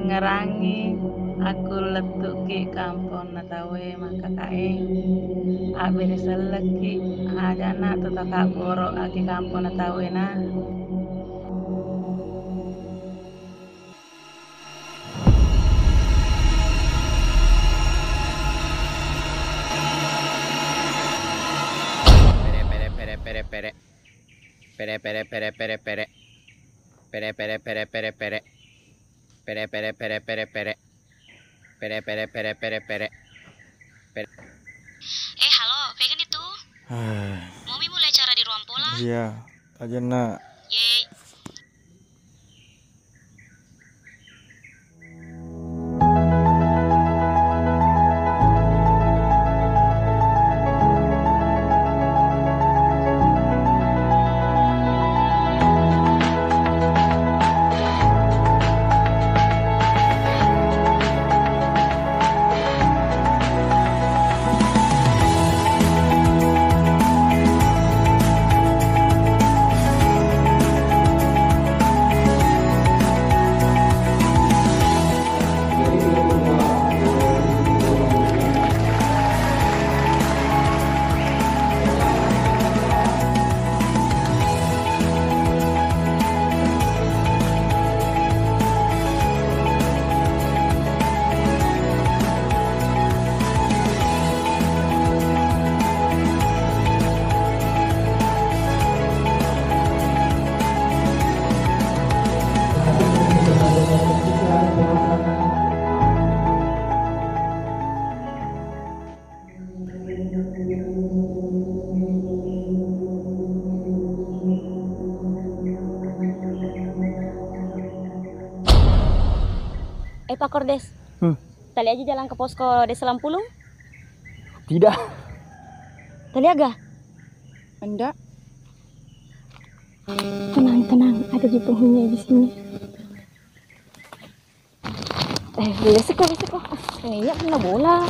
ngerangi aku letuki kampon na tawe maka kaeng abere seleki hajana toto kak boro aki kampon na tawe na. Halo, vegan itu. Mami mulai cara di ruang pola. Iya, aja nak. Yeay. Pak Kordes, tali aja jalan ke posko Desa Lampulung? Tidak. Tali agak? Enggak. Tenang, ada di penghuni di sini. Besok. Iya, kena bola.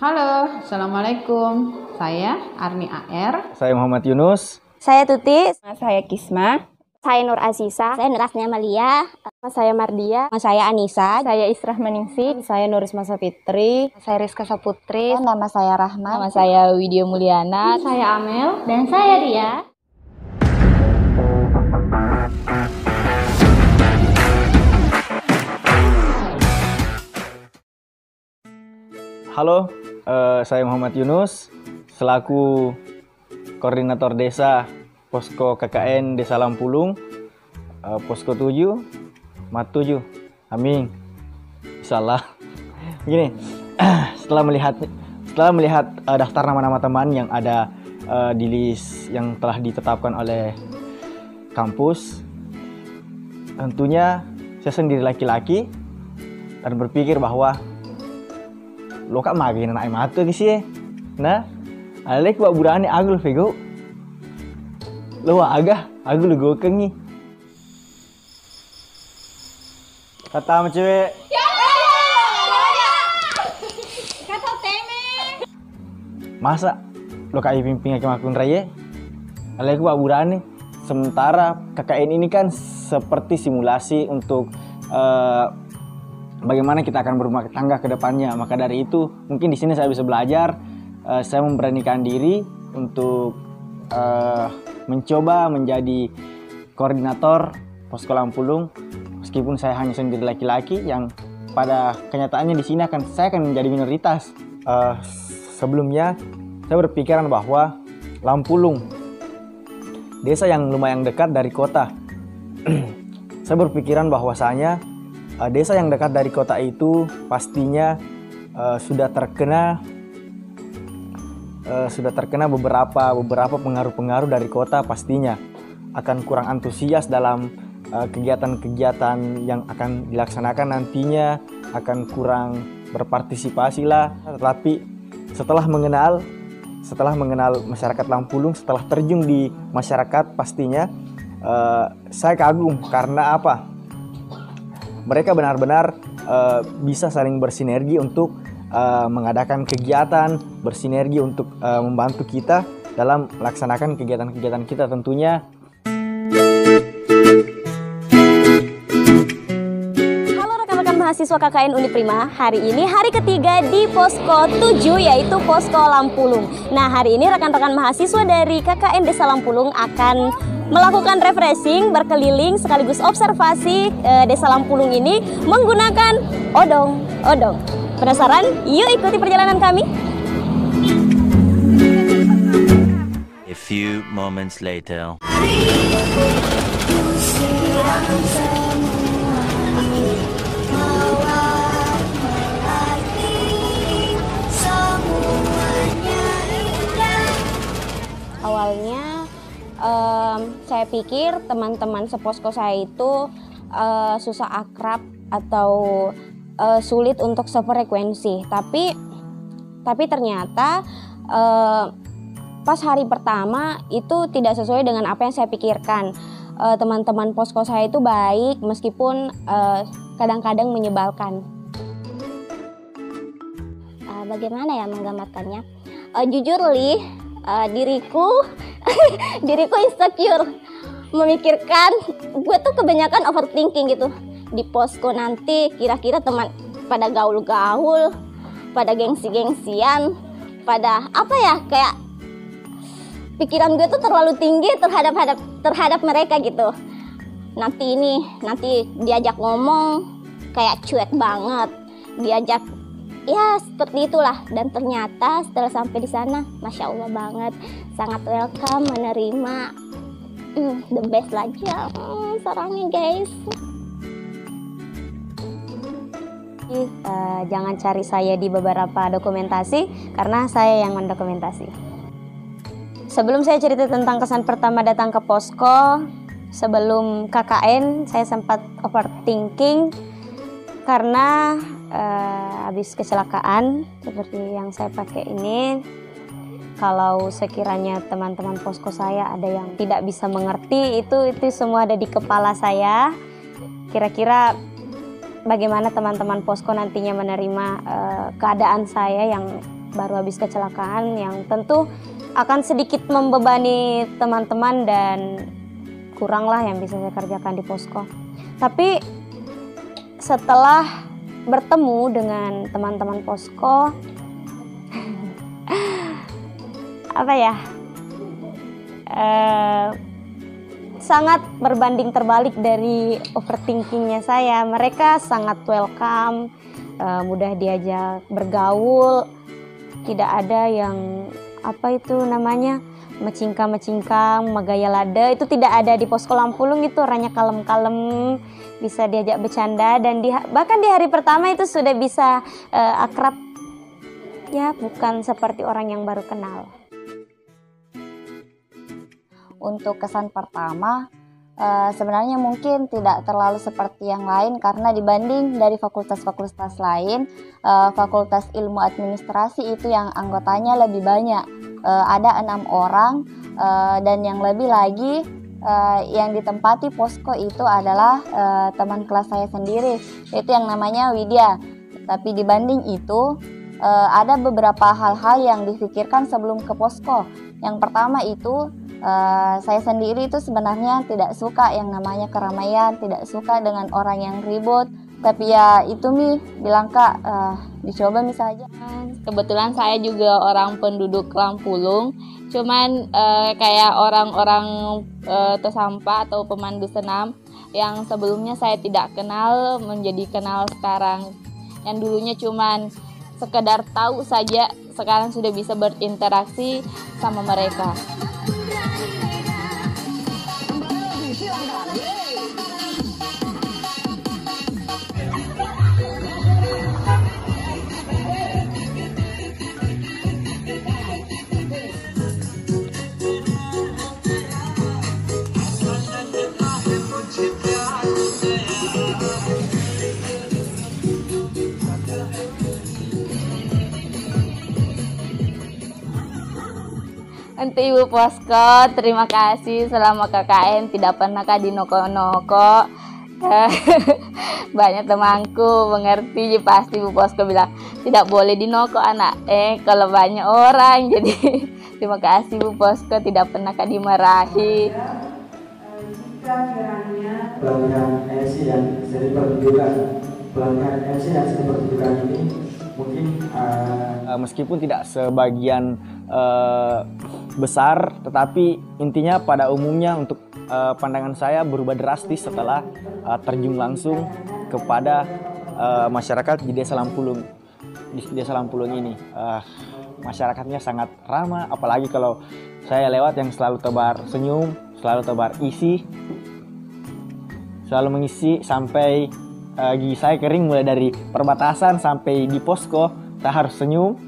Halo, Assalamualaikum. Saya Arni AR. Saya Muhammad Yunus. Saya Tuti. Saya Kisma. Saya Nur Aziza. Saya Nur Asnia Malia. Saya Mardia. Saya Anissa. Saya Israh Meningsi. Saya Nurisma Sapitri. Saya Rizka Saputri. Nama saya Rahma. Nama saya Widya Mulyana. Saya Amel. Dan saya Ria. Halo, saya Muhammad Yunus, selaku Koordinator Desa Posko KKN Desa Lampulung, Posko 7, Mat 7. Amin. Insyaallah. Begini, setelah melihat daftar nama-nama teman yang ada di list yang telah ditetapkan oleh kampus, tentunya saya sendiri laki-laki dan berpikir bahwa lo kak magin anak mata ke sih, nah, alek buat burane agul fego, lo agul go kengi, kata sama cewek, Kata teme. masa lo kak pimpin ke makun raya, alek buat burane, sementara KKN ini kan seperti simulasi untuk bagaimana kita akan berumah tangga ke depannya. Maka dari itu, mungkin di sini saya bisa belajar. Saya memberanikan diri untuk mencoba menjadi koordinator Posko Lampulung, meskipun saya hanya sendiri laki-laki yang pada kenyataannya di sini saya akan menjadi minoritas. Sebelumnya, saya berpikiran bahwa Lampulung, desa yang lumayan dekat dari kota. Saya berpikiran bahwasanya desa yang dekat dari kota itu pastinya sudah terkena sudah terkena beberapa pengaruh-pengaruh dari kota, pastinya akan kurang antusias dalam kegiatan-kegiatan yang akan dilaksanakan nantinya, akan kurang berpartisipasi lah. Tetapi setelah mengenal masyarakat Lampulung, setelah terjun di masyarakat, pastinya saya kagum karena apa? Mereka benar-benar bisa saling bersinergi untuk mengadakan kegiatan, bersinergi untuk membantu kita dalam melaksanakan kegiatan-kegiatan kita tentunya. Halo rekan-rekan mahasiswa KKN Uniprima, hari ini hari ketiga di Posko 7 yaitu Posko Lampulung. Nah, hari ini rekan-rekan mahasiswa dari KKN Desa Lampulung akan melakukan refreshing, berkeliling sekaligus observasi Desa Lampulung ini menggunakan odong. Penasaran? Yuk ikuti perjalanan kami. A few moments later. Awalnya saya pikir teman-teman seposko saya itu susah akrab atau sulit untuk sefrekuensi, tapi ternyata pas hari pertama itu tidak sesuai dengan apa yang saya pikirkan. Teman-teman posko saya itu baik meskipun kadang-kadang menyebalkan. Bagaimana ya menggambarkannya? Jujur Li, diriku insecure, memikirkan gue tuh kebanyakan overthinking gitu. Di posko nanti kira-kira teman pada gaul-gaul, pada gengsi-gengsian, pada apa ya, kayak pikiran gue tuh terlalu tinggi terhadap mereka gitu. Nanti diajak ngomong kayak cuek banget, diajak ya seperti itulah. Dan ternyata setelah sampai di sana, masya Allah banget, sangat welcome, menerima, the best aja, sarangnya guys. Jangan cari saya di beberapa dokumentasi karena saya yang mendokumentasi. Sebelum saya cerita tentang kesan pertama datang ke posko, sebelum KKN saya sempat overthinking karena habis kecelakaan seperti yang saya pakai ini. Kalau sekiranya teman-teman posko saya ada yang tidak bisa mengerti, itu semua ada di kepala saya. Kira-kira bagaimana teman-teman posko nantinya menerima keadaan saya yang baru habis kecelakaan, yang tentu akan sedikit membebani teman-teman dan kuranglah yang bisa saya kerjakan di posko. Tapi setelah bertemu dengan teman-teman posko, apa ya, sangat berbanding terbalik dari overthinkingnya saya. Mereka sangat welcome, mudah diajak bergaul, tidak ada yang apa itu namanya mecingkam, megaya lada, itu tidak ada di posko Lampulung. Itu orangnya kalem-kalem, bisa diajak bercanda, dan bahkan di hari pertama itu sudah bisa akrab, ya bukan seperti orang yang baru kenal. Untuk kesan pertama, sebenarnya mungkin tidak terlalu seperti yang lain karena dibanding dari fakultas-fakultas lain, fakultas ilmu administrasi itu yang anggotanya lebih banyak, ada 6 orang, dan yang lebih lagi yang ditempati posko itu adalah teman kelas saya sendiri, yaitu yang namanya Widya. Tapi dibanding itu, ada beberapa hal-hal yang difikirkan sebelum ke posko. Yang pertama itu, saya sendiri itu sebenarnya tidak suka yang namanya keramaian, tidak suka dengan orang yang ribut. Tapi ya itu bilang Kak, dicoba saja. Kebetulan saya juga orang penduduk Lampulung, cuman kayak orang-orang sampah atau pemandu senam yang sebelumnya saya tidak kenal menjadi kenal sekarang. Yang dulunya cuman sekedar tahu saja, sekarang sudah bisa berinteraksi sama mereka. Untuk Ibu Posko, terima kasih selama KKN tidak pernah kak dinoko-noko. Banyak temanku mengerti, pasti Bu Posko bilang tidak boleh dinoko anak kalau banyak orang. Jadi terima kasih Bu Posko, tidak pernah kak dimarahi. Pelatihan MC dan seni pertunjukan ini mungkin meskipun tidak sebagian besar, tetapi intinya pada umumnya untuk pandangan saya berubah drastis setelah terjun langsung kepada masyarakat di Desa Lampulung. Di Desa Lampulung ini masyarakatnya sangat ramah, apalagi kalau saya lewat yang selalu tebar senyum, selalu tebar isi, selalu mengisi sampai gigi saya kering, mulai dari perbatasan sampai di posko. Saya harus senyum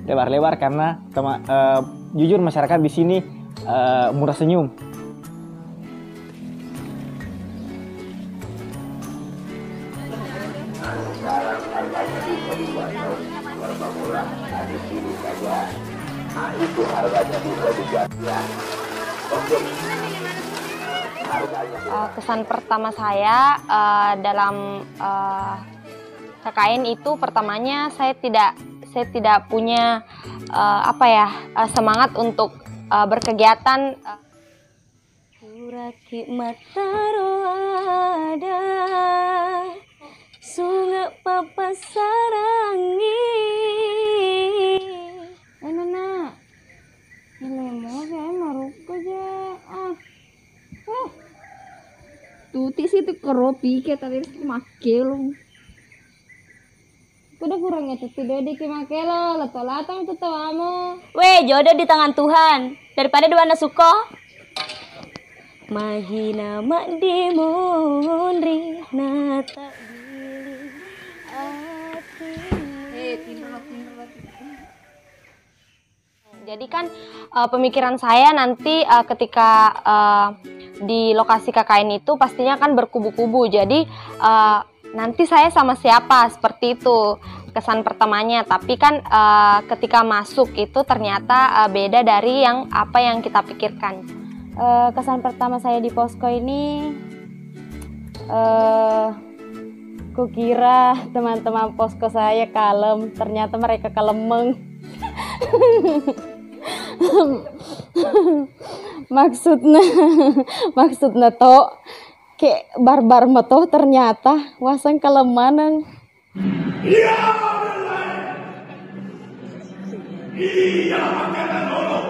lebar-lebar karena jujur masyarakat di sini murah senyum. Kesan pertama saya dalam KKN itu, pertamanya saya tidak punya semangat untuk berkegiatan. Suraki mataro ada sungai papa sarangi. Nana, ini mau saya maruk aja. Tuti sih tuh keropi kayak tadi makel. Udah kurangnya tuh tidak dikemakai lo, leto-latang tuh tawamu. Weh, jodoh di tangan Tuhan daripada dua anak suko. Magina mak dimonri nata Jadi kan pemikiran saya nanti ketika di lokasi KKN itu pastinya kan berkubu-kubu. Jadi nanti saya sama siapa, seperti itu kesan pertamanya. Tapi kan ketika masuk itu ternyata beda dari apa yang kita pikirkan. Kesan pertama saya di posko ini, kukira teman-teman posko saya kalem, ternyata mereka kalemeng. maksudnya toh kayak barbar matoh, ternyata wasang kalemanan. Iya makanya lolo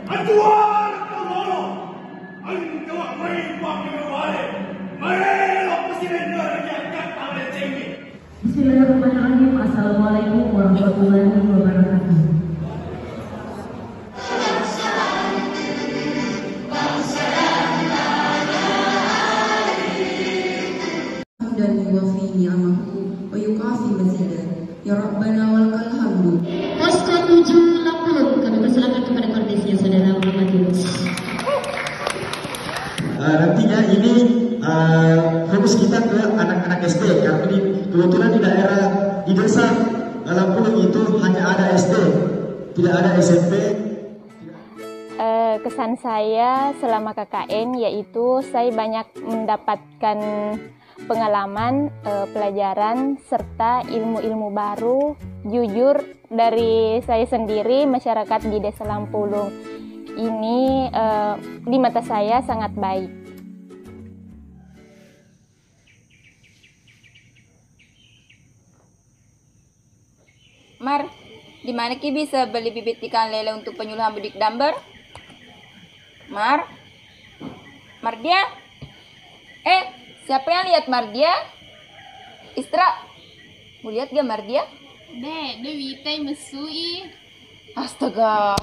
aduan lolo antawa mai pakai wale mai lo presiden yang kata oleh tinggi. Bismillahirrahmanirrahim. Assalamualaikum warahmatullahi wabarakatuh. dan yuwafi ni'amahu wa yukafi mazidah. Ya Rabbana walakal hamdu. Posko 7 kami persilakan kepada kondisinya saudara Muhammad Yunus. Nantinya ini fokus kita ke anak-anak SD, karena kebetulan di daerah di desa Lampulung itu hanya ada SD, tidak ada SMP. Kesan saya selama KKN yaitu saya banyak mendapatkan pengalaman, pelajaran, serta ilmu-ilmu baru. Jujur dari saya sendiri, masyarakat di Desa Lampulung ini di mata saya sangat baik. Mar, di mana ki bisa beli bibit ikan lele untuk penyuluhan budik damber? Mardia? Siapa yang lihat Mardia? Istra, mau lihat gak Mardia? Dewi teh mesui. Astaga.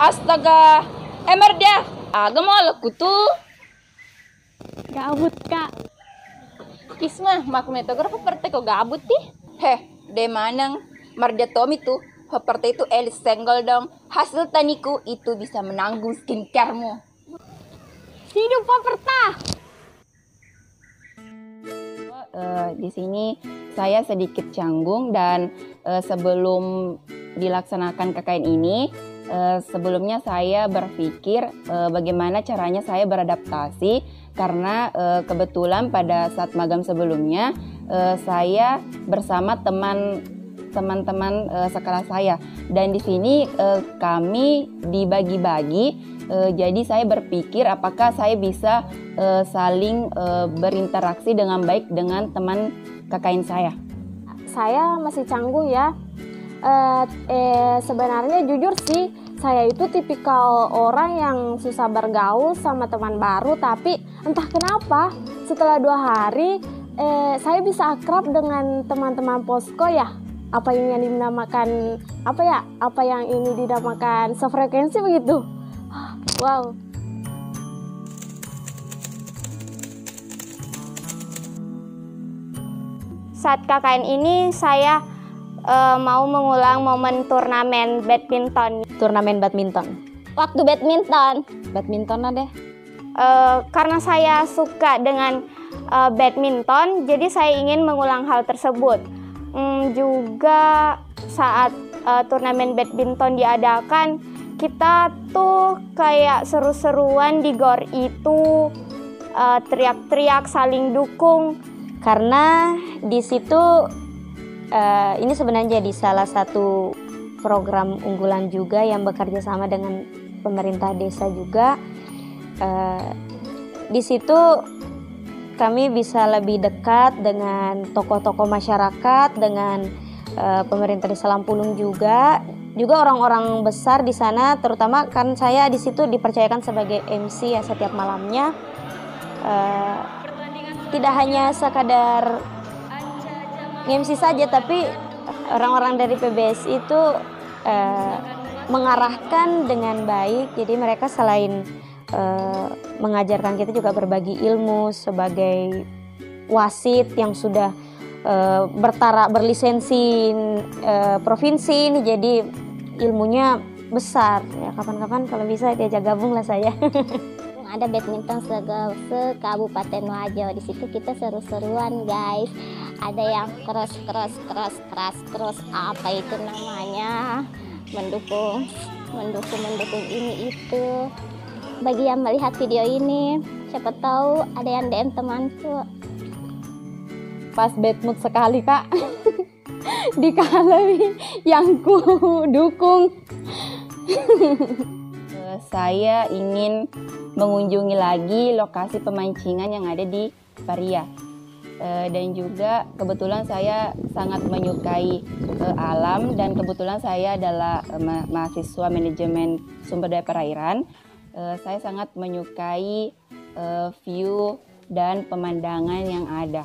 Astaga. Mardia, agak mau laku tuh. Gabut kak. Kismah, makumetograf seperti kok gabut nih. De manang. Mardia Tommy tuh, seperti itu elis senggol dong. Hasil taniku itu bisa menanggung skincare-mu. Hidup Paperta. di sini saya sedikit canggung dan sebelum dilaksanakan KKN ini, sebelumnya saya berpikir bagaimana caranya saya beradaptasi karena kebetulan pada saat magang sebelumnya saya bersama teman-teman sekelas saya dan di sini kami dibagi-bagi. Jadi saya berpikir apakah saya bisa saling berinteraksi dengan baik dengan teman KKN saya. Saya masih canggung ya. Sebenarnya jujur sih, saya itu tipikal orang yang susah bergaul sama teman baru, tapi entah kenapa setelah 2 hari saya bisa akrab dengan teman-teman posko ya. Apa yang dinamakan sefrekuensi begitu. Wow. Saat KKN ini saya mau mengulang momen turnamen badminton. Waktu badminton deh. Karena saya suka dengan badminton, jadi saya ingin mengulang hal tersebut. Juga saat turnamen badminton diadakan, kita tuh kayak seru-seruan di gor itu, teriak-teriak, saling dukung. Karena di situ ini sebenarnya jadi salah satu program unggulan juga yang bekerja sama dengan pemerintah desa juga. Di situ kami bisa lebih dekat dengan tokoh-tokoh masyarakat, dengan pemerintah desa Lampulung juga orang-orang besar di sana, terutama kan saya di situ dipercayakan sebagai MC ya setiap malamnya. Tidak hanya sekadar MC saja, tapi orang-orang dari PBS itu mengarahkan dengan baik. Jadi mereka selain mengajarkan kita juga berbagi ilmu sebagai wasit yang sudah berlisensi provinsi ini, jadi ilmunya besar ya. Kapan-kapan kalau bisa diajak gabung lah saya. Ada badminton se-Kabupaten Wajo. Di situ kita seru-seruan guys. Ada yang cross apa itu namanya, mendukung ini itu. Bagi yang melihat video ini, siapa tahu ada yang DM temanku. Pas bad mood sekali kak, dikalahin yang ku dukung. Saya ingin mengunjungi lagi lokasi pemancingan yang ada di Paria. Dan juga kebetulan saya sangat menyukai alam, dan kebetulan saya adalah mahasiswa manajemen sumber daya perairan. Saya sangat menyukai view dan pemandangan yang ada.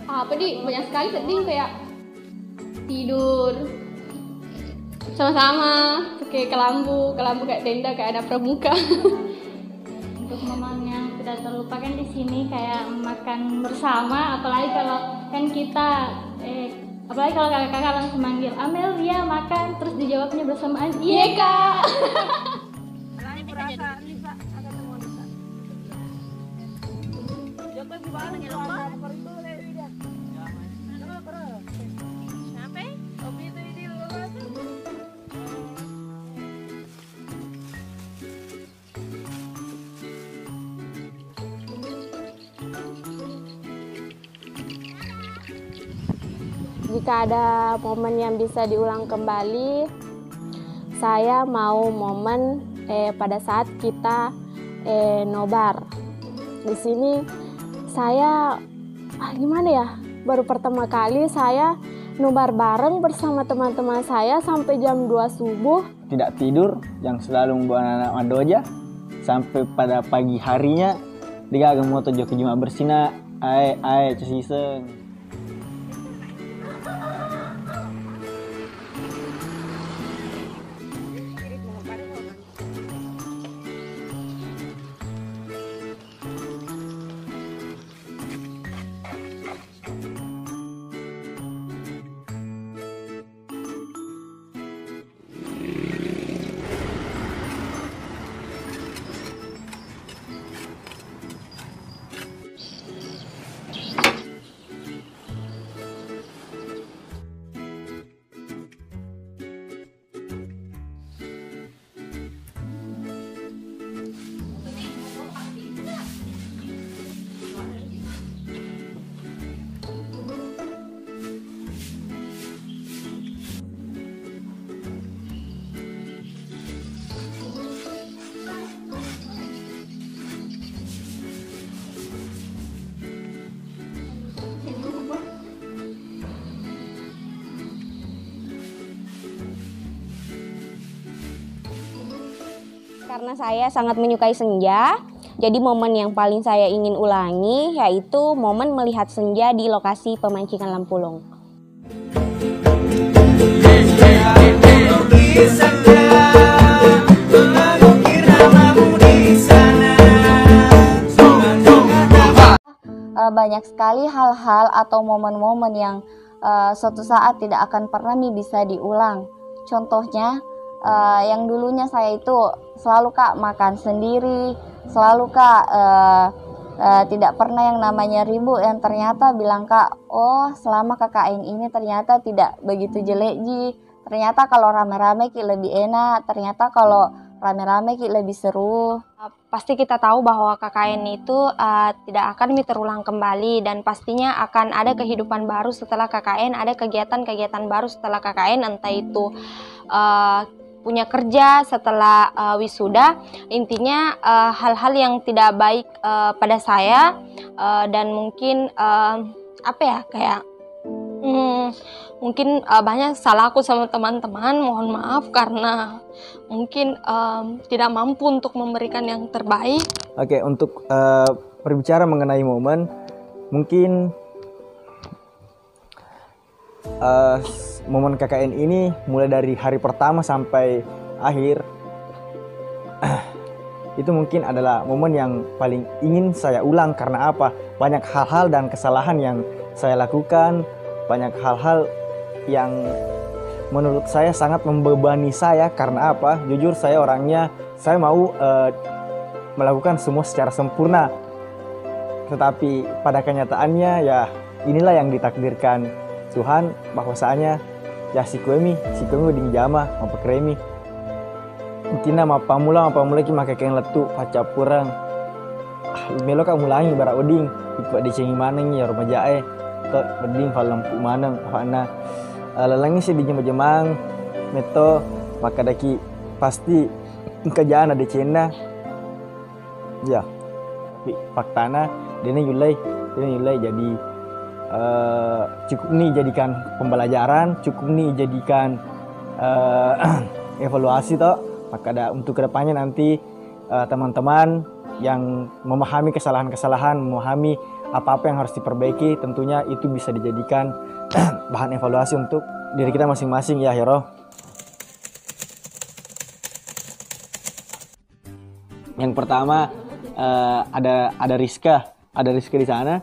Apa di banyak sekali sedih kayak tidur sama-sama pakai kelambu kayak tenda, kayak ada pramuka. Untuk momen yang tidak terlupakan di sini kayak makan bersama, apalagi kalau kan kita Apalagi kalau kakak-kakak langsung manggil, Amelia makan, terus dijawabnya bersamaan, iya kak. Jika ada momen yang bisa diulang kembali, saya mau momen pada saat kita nobar. Di sini saya gimana ya? Baru pertama kali saya nobar bareng bersama teman-teman saya sampai jam 2 subuh. Tidak tidur, yang selalu membawa anak madoja sampai pada pagi harinya dia agak moto joko cuma bersina ai cesiseng. Karena saya sangat menyukai senja, jadi momen yang paling saya ingin ulangi yaitu momen melihat senja di lokasi pemancingan Lampulung. Banyak sekali hal-hal atau momen-momen yang suatu saat tidak akan pernah bisa diulang. Contohnya, yang dulunya saya itu selalu kak makan sendiri, selalu kak tidak pernah yang namanya ribut, yang ternyata bilang kak, oh selama KKN ini ternyata tidak begitu jelek ji, ternyata kalau rame-rame ki lebih enak, ternyata kalau rame-rame ki lebih seru. Pasti kita tahu bahwa KKN itu tidak akan terulang kembali dan pastinya akan ada kehidupan baru setelah KKN, ada kegiatan-kegiatan baru setelah KKN, entah itu punya kerja setelah wisuda. Intinya hal-hal yang tidak baik pada saya dan mungkin mungkin banyak salah aku sama teman-teman, mohon maaf karena mungkin tidak mampu untuk memberikan yang terbaik. Oke, untuk berbicara mengenai momen, mungkin momen KKN ini mulai dari hari pertama sampai akhir itu mungkin adalah momen yang paling ingin saya ulang. Karena apa? Banyak hal-hal dan kesalahan yang saya lakukan, banyak hal-hal yang menurut saya sangat membebani saya. Karena apa? Jujur saya orangnya, saya mau melakukan semua secara sempurna, tetapi pada kenyataannya ya inilah yang ditakdirkan Tuhan, bahwasanya ya si kuemi di jama apa kremi intina mapamula ki make kain letu paca purang melo ka mulangi bara oding ikut dicengi maneng ya rumah jae to beding falam maneng fana lalangi si di jemang meto maka daki pasti kerjaan ada cena ya faktana dene yulai jadi cukup nih jadikan pembelajaran, cukup nih jadikan evaluasi toh. Maka ada untuk kedepannya nanti teman-teman yang memahami kesalahan-kesalahan, memahami apa-apa yang harus diperbaiki, tentunya itu bisa dijadikan bahan evaluasi untuk diri kita masing-masing ya Hero. Yang pertama ada Rizka di sana.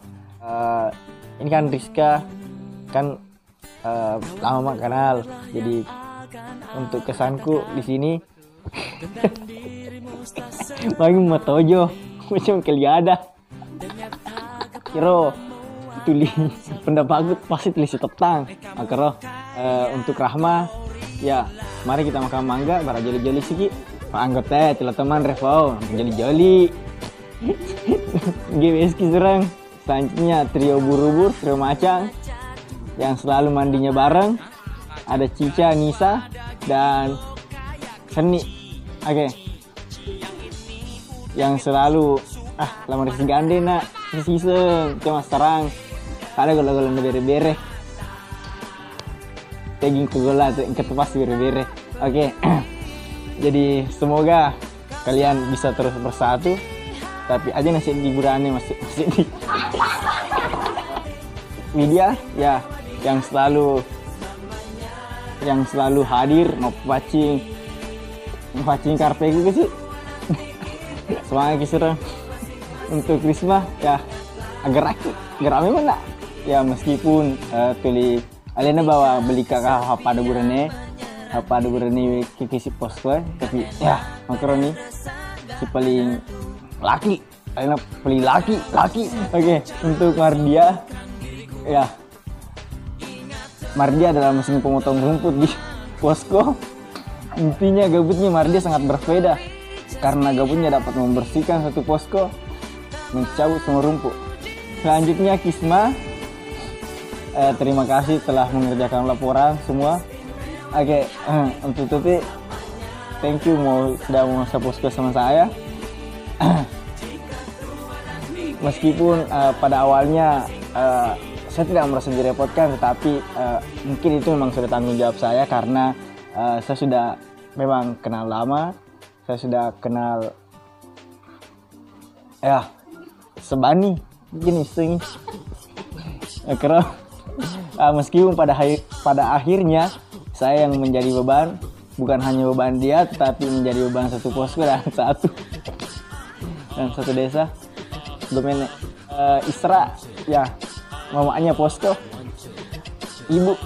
Ini kan Rizka kan lama kenal. Jadi untuk kesanku di sini lagi matojo macam keliada kiro tulis pendapat pasti tulis tentang akaro untuk Rahma ya mari kita makan mangga bara joli-joli sedikit pak anggota teman Revo joli-joli GWS serang selanjutnya trio Burubur trio Macang yang selalu mandinya bareng ada Cica Nisa dan Seni oke. Yang selalu lama resi gande nak season cuma serang ada gol-golan bere-bere tagging ke gola ketepas bere-bere oke. Jadi semoga kalian bisa terus bersatu tapi aja nasi liburannya masih di media ya yang selalu hadir mau pacing karpe gitu sih. Semangat kisah untuk Risma ya agak rame mana ya meskipun tuli Alena bawa beli kakak apa ada burane kikisi posko tapi ya makaroni si paling laki Alena paling laki oke. Untuk Mardia adalah mesin pemotong rumput di posko. Intinya gabutnya Mardia sangat berbeda karena gabutnya dapat membersihkan satu posko, mencabut semua rumput. Selanjutnya Kisma, terima kasih telah mengerjakan laporan semua. Oke, untuk itu thank you sudah mengurus posko sama saya. Meskipun pada awalnya saya tidak merasa direpotkan, tetapi mungkin itu memang sudah tanggung jawab saya karena saya sudah memang kenal lama. Saya sudah kenal sebani gini sing karena meskipun pada akhirnya saya yang menjadi beban, bukan hanya beban dia tetapi menjadi beban satu posko dan satu desa. Domen Isra ya mamanya posko, ibu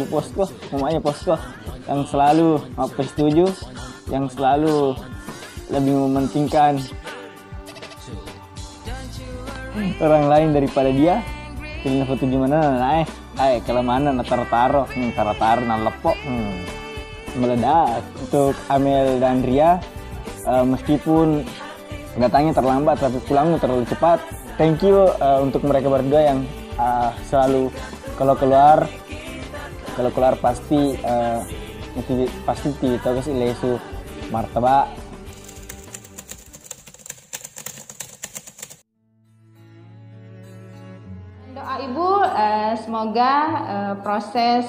posko, mamanya posko yang selalu setuju, yang selalu lebih mementingkan orang lain daripada dia. Pilih foto gimana kalau mana taro lepok meledak. Untuk Amel dan Ria meskipun datangnya terlambat tapi pulangnya terlalu cepat, thank you untuk mereka berdua yang selalu kalau keluar pasti tahu sih lesu martabak. Doa Ibu semoga proses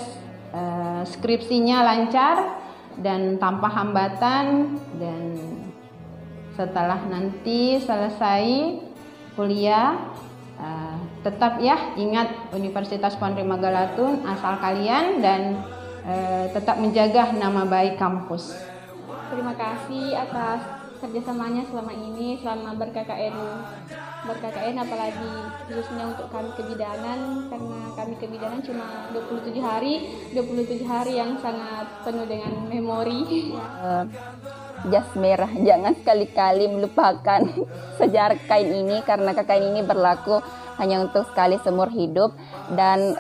skripsinya lancar dan tanpa hambatan, dan setelah nanti selesai kuliah tetap ya ingat Universitas Pondri Magalatun asal kalian dan tetap menjaga nama baik kampus. Terima kasih atas kerjasamanya selama ini, selama ber-KKN apalagi khususnya untuk kami kebidanan, karena kami kebidanan cuma 27 hari yang sangat penuh dengan memori. Jas merah, jangan sekali-kali melupakan sejarah kain ini karena kain ini berlaku hanya untuk sekali seumur hidup. Dan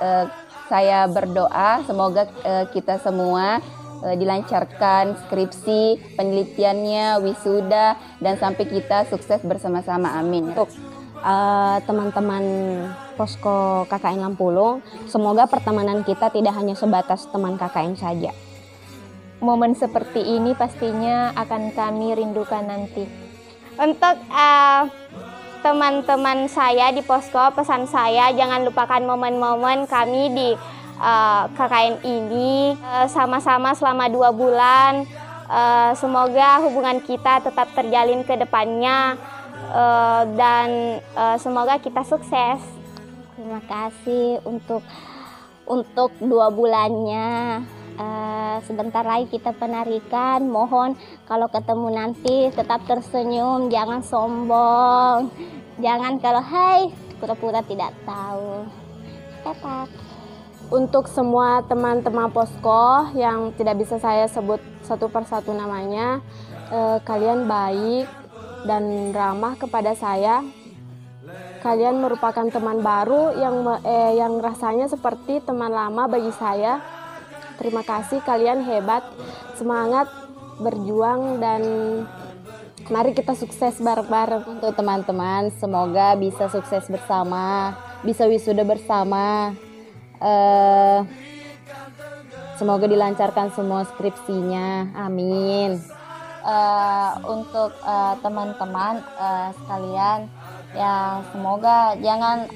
saya berdoa semoga kita semua dilancarkan skripsi, penelitiannya, wisuda, dan sampai kita sukses bersama-sama. Amin. Untuk teman-teman posko KKN Lampulung, semoga pertemanan kita tidak hanya sebatas teman KKN saja. Momen seperti ini pastinya akan kami rindukan nanti. Untuk teman-teman saya di posko, pesan saya jangan lupakan momen-momen kami di KKN ini sama-sama selama 2 bulan. Semoga hubungan kita tetap terjalin ke depannya dan semoga kita sukses. Terima kasih untuk 2 bulannya. Sebentar lagi kita penarikan. Mohon kalau ketemu nanti tetap tersenyum, jangan sombong, jangan kalau hai pura-pura tidak tahu. Tetap. Untuk semua teman-teman posko yang tidak bisa saya sebut satu persatu namanya, kalian baik dan ramah kepada saya. Kalian merupakan teman baru yang rasanya seperti teman lama bagi saya. Terima kasih, kalian hebat, semangat berjuang, dan mari kita sukses bareng-bareng. Untuk teman-teman, semoga bisa sukses bersama, bisa wisuda bersama. Semoga dilancarkan semua skripsinya, amin. Untuk teman-teman sekalian, ya semoga jangan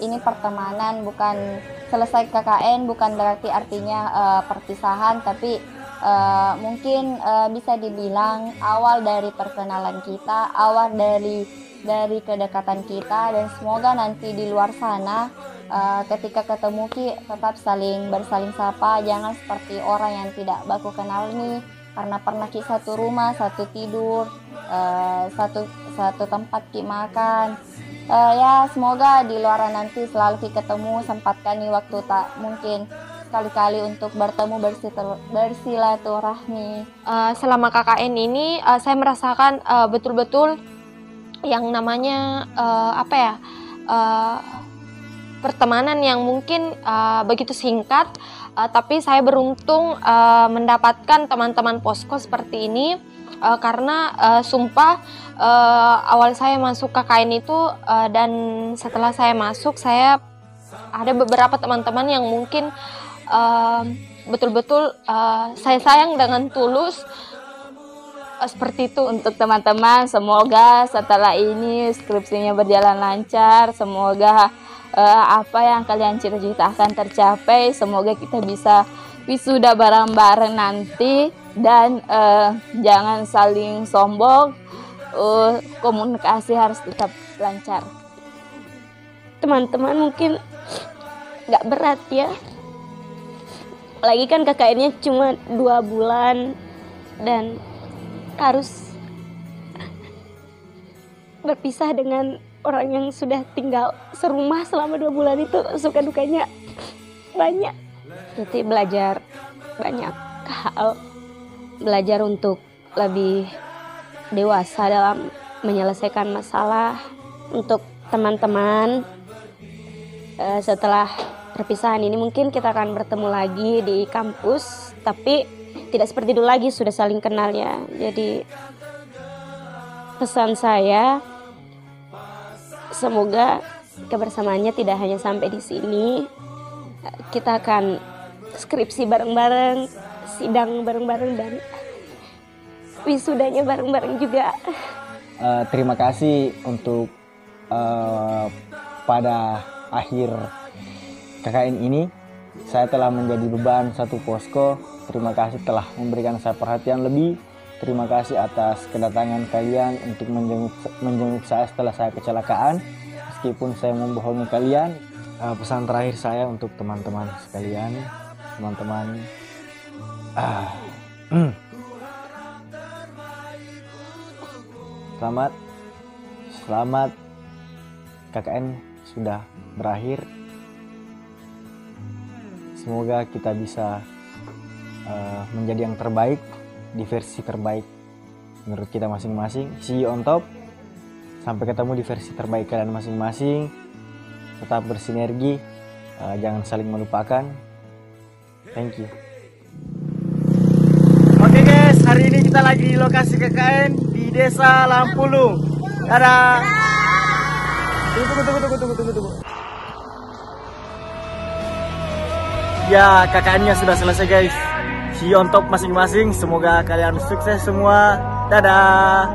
ini pertemanan bukan selesai KKN bukan berarti artinya perpisahan, tapi mungkin bisa dibilang awal dari perkenalan kita, awal dari kedekatan kita, dan semoga nanti di luar sana ketika ketemu Ki tetap bersaling sapa, jangan seperti orang yang tidak baku kenal nih karena pernah Ki satu rumah, satu tidur, satu tempat Ki makan. Ya semoga di luar nanti selalu Ki ketemu, sempatkan nih waktu tak mungkin sekali-kali untuk bertemu bersilaturahmi. Selama KKN ini saya merasakan betul-betul yang namanya pertemanan yang mungkin begitu singkat, tapi saya beruntung mendapatkan teman-teman posko seperti ini, karena sumpah awal saya masuk KKN itu dan setelah saya masuk, saya ada beberapa teman-teman yang mungkin betul-betul saya sayang dengan tulus. Seperti itu. Untuk teman-teman, semoga setelah ini skripsinya berjalan lancar, semoga apa yang kalian cita-citakan tercapai, semoga kita bisa wisuda bareng-bareng nanti, dan jangan saling sombong, komunikasi harus tetap lancar. Teman-teman mungkin nggak berat ya, apalagi kan KKN-nya cuma 2 bulan dan harus berpisah dengan orang yang sudah tinggal serumah selama 2 bulan. Itu suka dukanya banyak. Jadi belajar banyak hal, belajar untuk lebih dewasa dalam menyelesaikan masalah. Untuk teman-teman, setelah perpisahan ini mungkin kita akan bertemu lagi di kampus, tapi tidak seperti dulu lagi, sudah saling kenal ya. Jadi pesan saya, semoga kebersamaannya tidak hanya sampai di sini. Kita akan skripsi bareng-bareng, sidang bareng-bareng, dan wisudanya bareng-bareng juga. Terima kasih untuk pada akhir KKN ini saya telah menjadi beban satu posko. Terima kasih telah memberikan saya perhatian lebih. Terima kasih atas kedatangan kalian untuk menjenguk saya setelah saya kecelakaan. Meskipun saya membohongi kalian, pesan terakhir saya untuk teman-teman sekalian, teman-teman, selamat KKN sudah berakhir. Semoga kita bisa menjadi yang terbaik, di versi terbaik menurut kita masing-masing. See you on top. Sampai ketemu di versi terbaik kalian masing-masing. Tetap bersinergi, jangan saling melupakan. Thank you. Oke guys, hari ini kita lagi di lokasi KKN di Desa Lampulung. Dadah. Tunggu. Ya, KKN-nya sudah selesai guys. See you on top masing-masing. Semoga kalian sukses semua. Dadah.